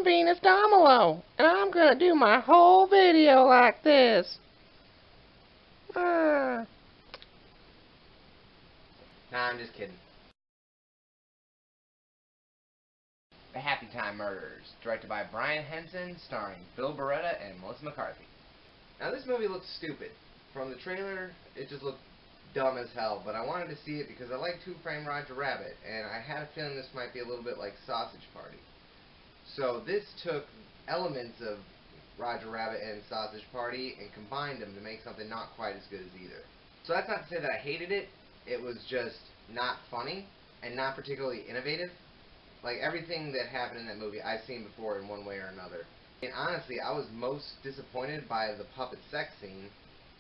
I'm Venis Damalo, and I'm gonna do my whole video like this. Ah. Nah, I'm just kidding. The Happytime Murders, directed by Brian Henson, starring Bill Beretta and Melissa McCarthy. Now this movie looks stupid. From the trailer, it just looked dumb as hell, but I wanted to see it because I like Who Framed Roger Rabbit, and I had a feeling this might be a little bit like Sausage Party. So this took elements of Roger Rabbit and Sausage Party and combined them to make something not quite as good as either. So that's not to say that I hated it. It was just not funny and not particularly innovative. Like everything that happened in that movie I've seen before in one way or another. And honestly, I was most disappointed by the puppet sex scene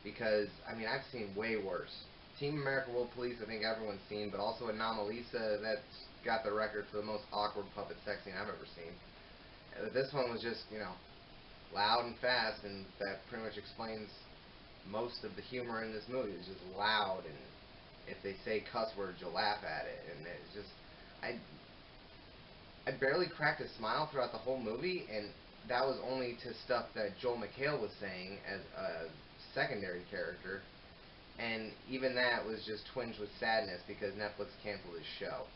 because, I mean, I've seen way worse. Team America World Police, I think everyone's seen, but also Anomalisa, that's got the record for the most awkward puppet sex scene I've ever seen. This one was just, loud and fast, and that pretty much explains most of the humor in this movie. It's just loud, and if they say cuss words, you'll laugh at it, and it's just, I barely cracked a smile throughout the whole movie, and that was only to stuff that Joel McHale was saying as a secondary character, and even that was just twinged with sadness because Netflix canceled his show,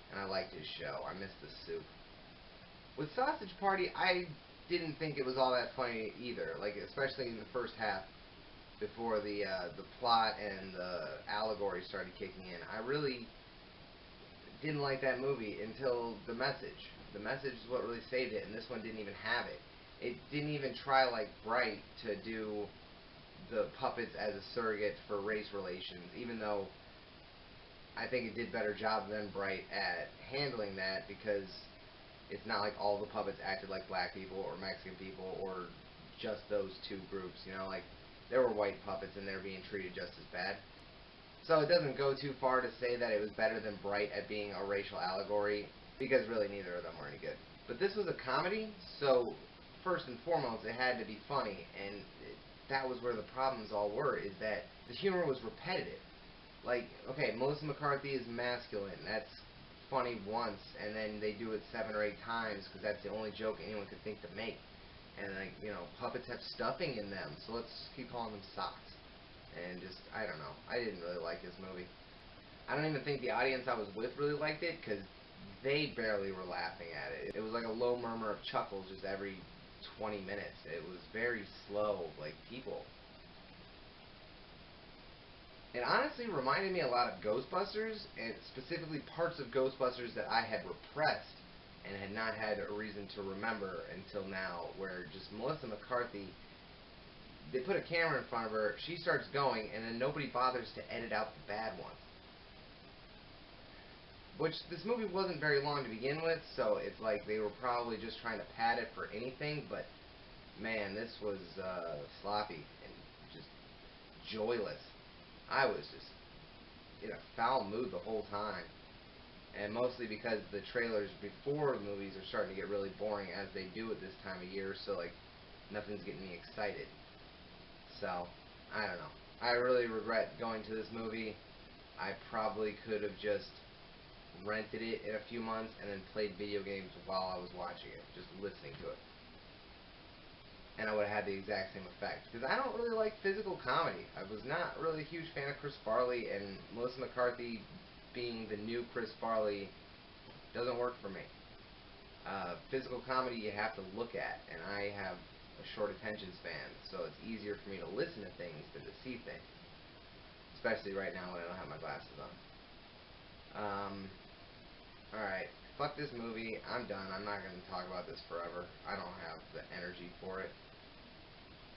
and I liked his show. I missed the soup. With Sausage Party, I didn't think it was all that funny either, like especially in the first half before the plot and the allegory started kicking in. I really didn't like that movie until the message. The message is what really saved it, and this one didn't even have it. It didn't even try like Bright to do the puppets as a surrogate for race relations, even though I think it did a better job than Bright at handling that because it's not like all the puppets acted like black people or Mexican people or just those two groups, like there were white puppets and they're being treated just as bad. So it doesn't go too far to say that it was better than Bright at being a racial allegory, because really neither of them were any good. But this was a comedy, so first and foremost it had to be funny, and that was where the problems all were, is that the humor was repetitive. Like, okay, Melissa McCarthy is masculine, that's funny once, and then they do it 7 or 8 times because that's the only joke anyone could think to make. And like, puppets have stuffing in them, so let's keep calling them socks. And just, I don't know, I didn't really like this movie. I don't even think the audience I was with really liked it because they barely were laughing at it. It was like a low murmur of chuckles just every 20 minutes. It was very slow, like people. It honestly reminded me a lot of Ghostbusters, and specifically parts of Ghostbusters that I had repressed and had not had a reason to remember until now, where just Melissa McCarthy, they put a camera in front of her, she starts going, and then nobody bothers to edit out the bad ones. Which, this movie wasn't very long to begin with, so it's like they were probably just trying to pad it for anything, but man, this was sloppy and just joyless. I was just in a foul mood the whole time. And mostly because the trailers before the movies are starting to get really boring, as they do at this time of year, so like nothing's getting me excited. So, I don't know. I really regret going to this movie. I probably could have just rented it in a few months and then played video games while I was watching it, just listening to it. And I would have had the exact same effect. Because I don't really like physical comedy. I was not really a huge fan of Chris Farley, and Melissa McCarthy being the new Chris Farley doesn't work for me. Physical comedy you have to look at, and I have a short attention span, so it's easier for me to listen to things than to see things. Especially right now when I don't have my glasses on. Alright, fuck this movie. I'm done. I'm not going to talk about this forever. I don't have the energy for it.